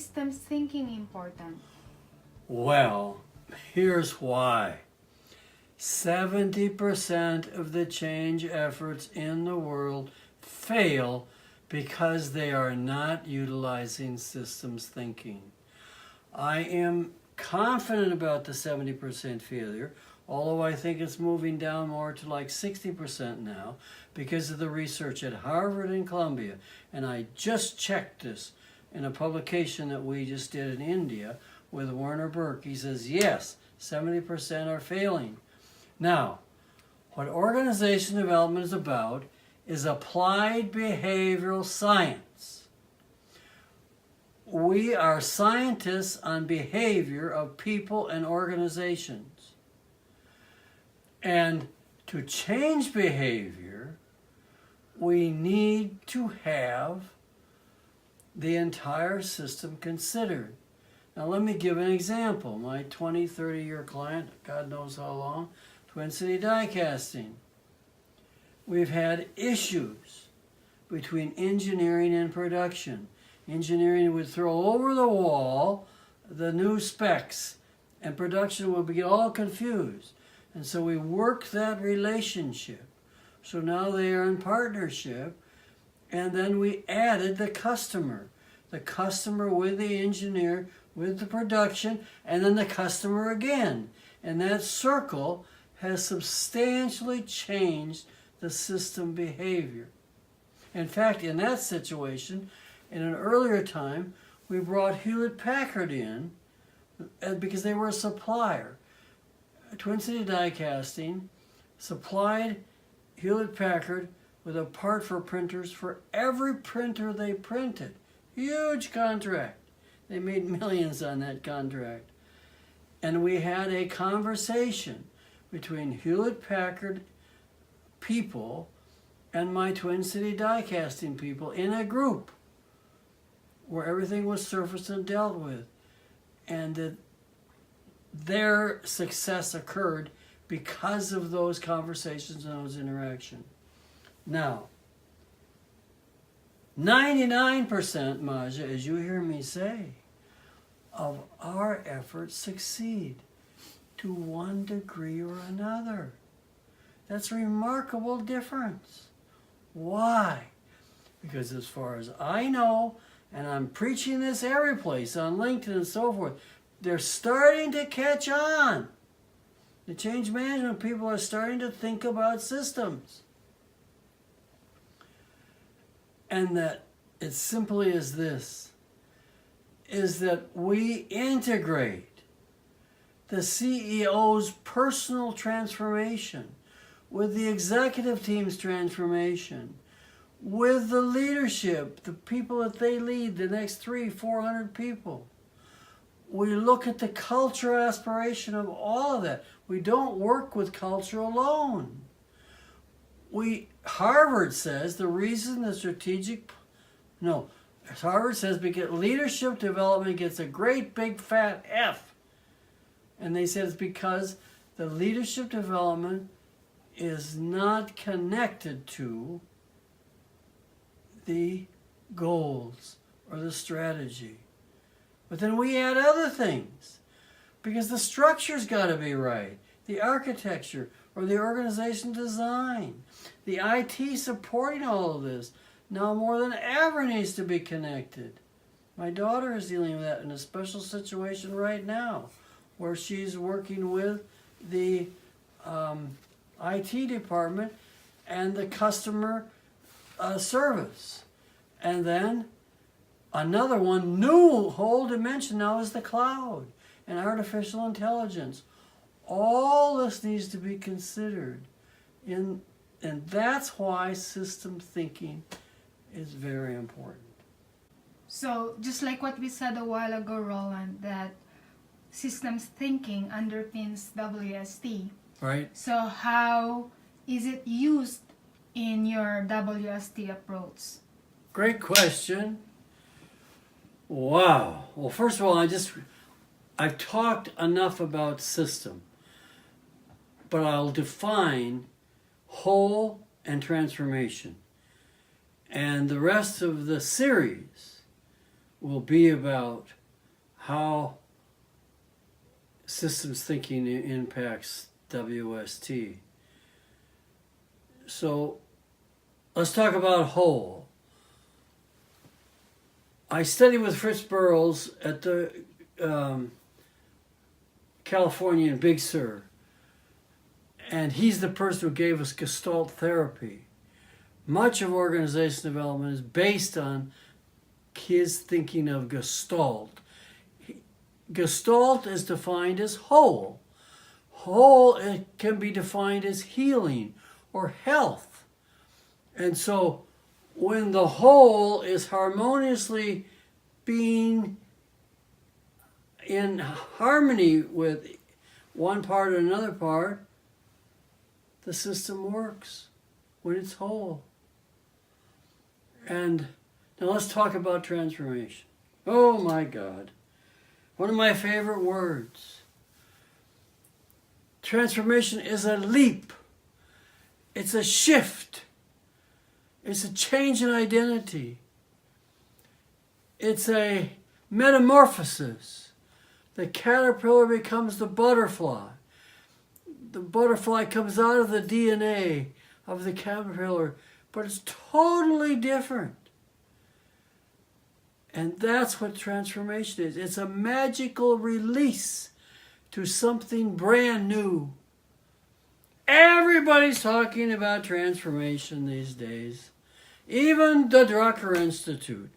systems thinking important? Well, here's why. 70% of the change efforts in the world fail because they are not utilizing systems thinking. I am confident about the 70% failure, although I think it's moving down more to like 60% now because of the research at Harvard and Columbia. And I just checked this in a publication that we just did in India with Werner Burke. He says, yes, 70% are failing. Now, what organization development is about is applied behavioral science. We are scientists on behavior of people and organizations. And to change behavior, we need to have the entire system considered. Now let me give an example. My 20, 30-year client, God knows how long, Twin City Die Casting. We've had issues between engineering and production. Engineering would throw over the wall the new specs, and production would get all confused. And so we worked that relationship. So now they are in partnership, and then we added the customer with the engineer, with the production, and then the customer again. And that circle has substantially changed the system behavior. In fact, in that situation, in an earlier time, we brought Hewlett-Packard in because they were a supplier. Twin City Die Casting supplied Hewlett-Packard with a part for printers for every printer they printed. Huge contract. They made millions on that contract. And we had a conversation between Hewlett-Packard people and my Twin City Die Casting people in a group where everything was surfaced and dealt with. And their success occurred because of those conversations and those interactions. Now, 99%, Maja, as you hear me say, of our efforts succeed to one degree or another. That's a remarkable difference. Why? Because as far as I know, and I'm preaching this every place on LinkedIn and so forth, they're starting to catch on. The change management people are starting to think about systems. And that it's simply as this, is that we integrate the CEO's personal transformation with the executive team's transformation, with the leadership, the people that they lead, the next 300-400 people. We look at the culture aspiration of all of that. We don't work with culture alone. Harvard says the reason Harvard says because leadership development gets a great big fat F. And they said it's because the leadership development is not connected to the goals or the strategy. But then we add other things because the structure's got to be right. The architecture or the organization design. The IT supporting all of this now more than ever needs to be connected. My daughter is dealing with that in a special situation right now where she's working with the IT department and the customer service. And then another one, new whole dimension now is the cloud and artificial intelligence. All this needs to be considered. And that's why system thinking is very important. So just like what we said a while ago, Roland, that systems thinking underpins WST. Right. So how is it used in your WST approach? Great question. Wow. Well, first of all, I've talked enough about system, but I'll define whole and transformation. And the rest of the series will be about how systems thinking impacts WST. So let's talk about whole. I studied with Fritz Burroughs at the Californian Big Sur, and he's the person who gave us Gestalt therapy. Much of organization development is based on his thinking of Gestalt. Gestalt is defined as whole. Whole, it can be defined as healing or health. And so when the whole is harmoniously being in harmony with one part or another part, the system works when it's whole. And now let's talk about transformation. Oh my God. One of my favorite words. Transformation is a leap. It's a shift. It's a change in identity. It's a metamorphosis. The caterpillar becomes the butterfly. The butterfly comes out of the DNA of the caterpillar, but it's totally different. And that's what transformation is. It's a magical release to something brand new. Everybody's talking about transformation these days. Even the Drucker Institute.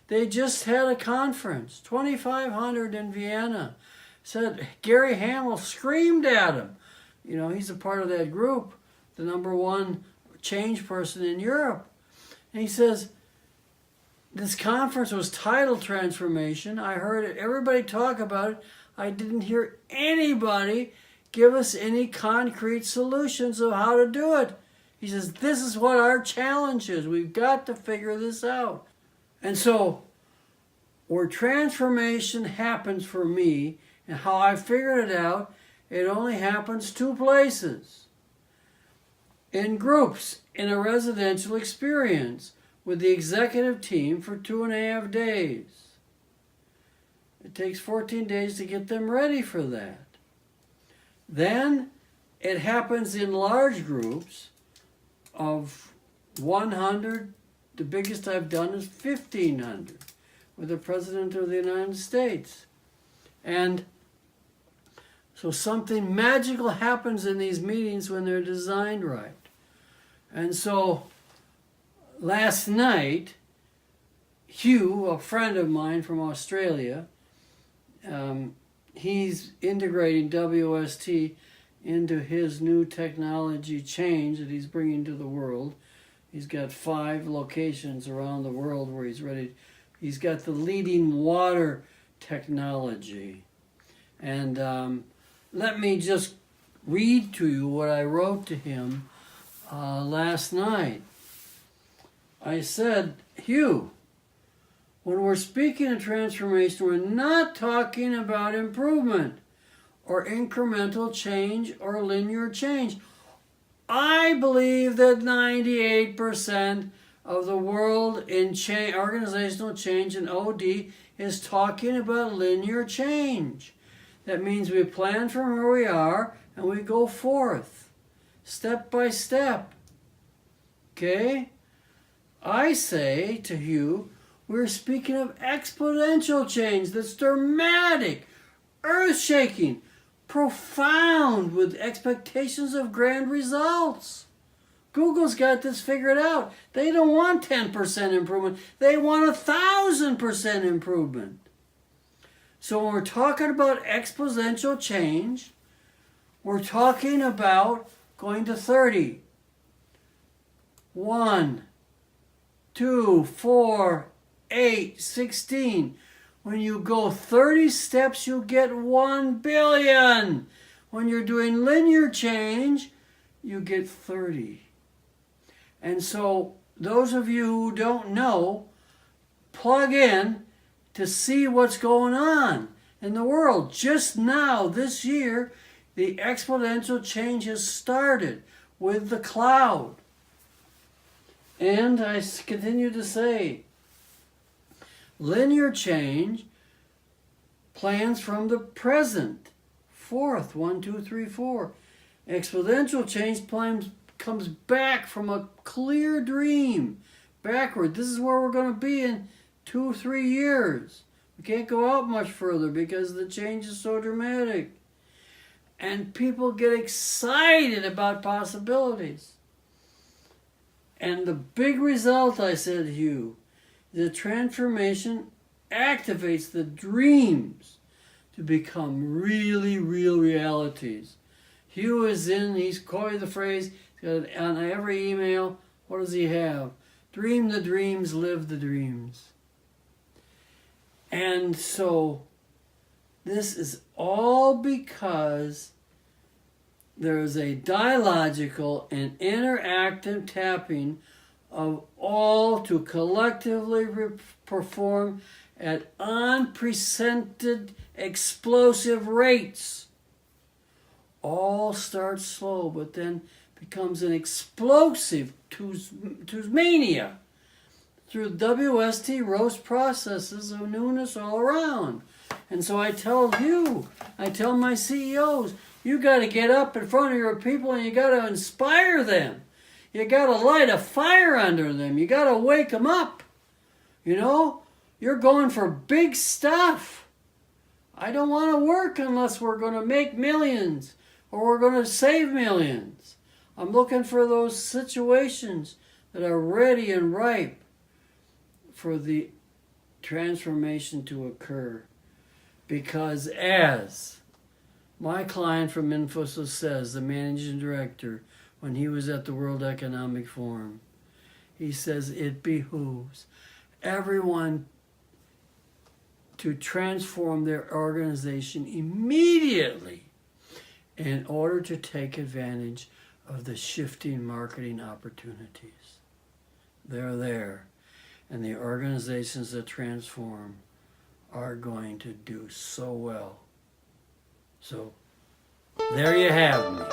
They just had a conference, 2,500 in Vienna. Said Gary Hamel screamed at him. You know, he's a part of that group, the #1 change person in Europe. And he says, this conference was titled Transformation. I heard everybody talk about it. I didn't hear anybody give us any concrete solutions of how to do it. He says, this is what our challenge is. We've got to figure this out. And so, where transformation happens for me, and how I figured it out, it only happens 2 places. In groups, in a residential experience, with the executive team for 2.5 days. It takes 14 days to get them ready for that. Then it happens in large groups of 100. The biggest I've done is 1,500 with the President of the United States. And so something magical happens in these meetings when they're designed right. And so last night, Hugh, a friend of mine from Australia, he's integrating WST into his new technology change that he's bringing to the world. He's got 5 locations around the world where he's ready. He's got the leading water technology. And let me just read to you what I wrote to him last night. I said, Hugh, when we're speaking of transformation, we're not talking about improvement or incremental change or linear change. I believe that 98% of the world in organizational change and OD is talking about linear change. That means we plan from where we are and we go forth, step by step. Okay? I say to you, we're speaking of exponential change that's dramatic, earth-shaking, profound, with expectations of grand results. Google's got this figured out. They don't want 10% improvement. They want 1,000% improvement. So when we're talking about exponential change, we're talking about going to 30. 1, 2, 4, 8, 16. When you go 30 steps, you get 1 billion. When you're doing linear change, you get 30. And so those of you who don't know, plug in to see what's going on in the world. Just now, this year, the exponential change has started with the cloud. And I continue to say, Linear change plans from the present. Fourth, 1, 2, 3, 4. Exponential change plans comes back from a clear dream. Backward. This is where we're going to be in 2, 3 years. We can't go out much further because the change is so dramatic. And people get excited about possibilities. And the big result, I said to you, the transformation activates the dreams to become really real realities. Hugh is in, he's coined the phrase, on every email, what does he have? Dream the dreams, live the dreams. And so, this is all because there is a dialogical and interactive tapping of all to collectively perform at unprecedented explosive rates. All starts slow, but then becomes an explosive mania through WST roast processes of newness all around. And so I tell my CEOs, you got to get up in front of your people and you got to inspire them. You got to light a fire under them. You got to wake them up. You know, you're going for big stuff. I don't want to work unless we're going to make millions or we're going to save millions. I'm looking for those situations that are ready and ripe for the transformation to occur. Because as my client from Infosys says, the managing director, when he was at the World Economic Forum, he says it behooves everyone to transform their organization immediately in order to take advantage of the shifting marketing opportunities. They're there. And the organizations that transform are going to do so well. So, there you have me.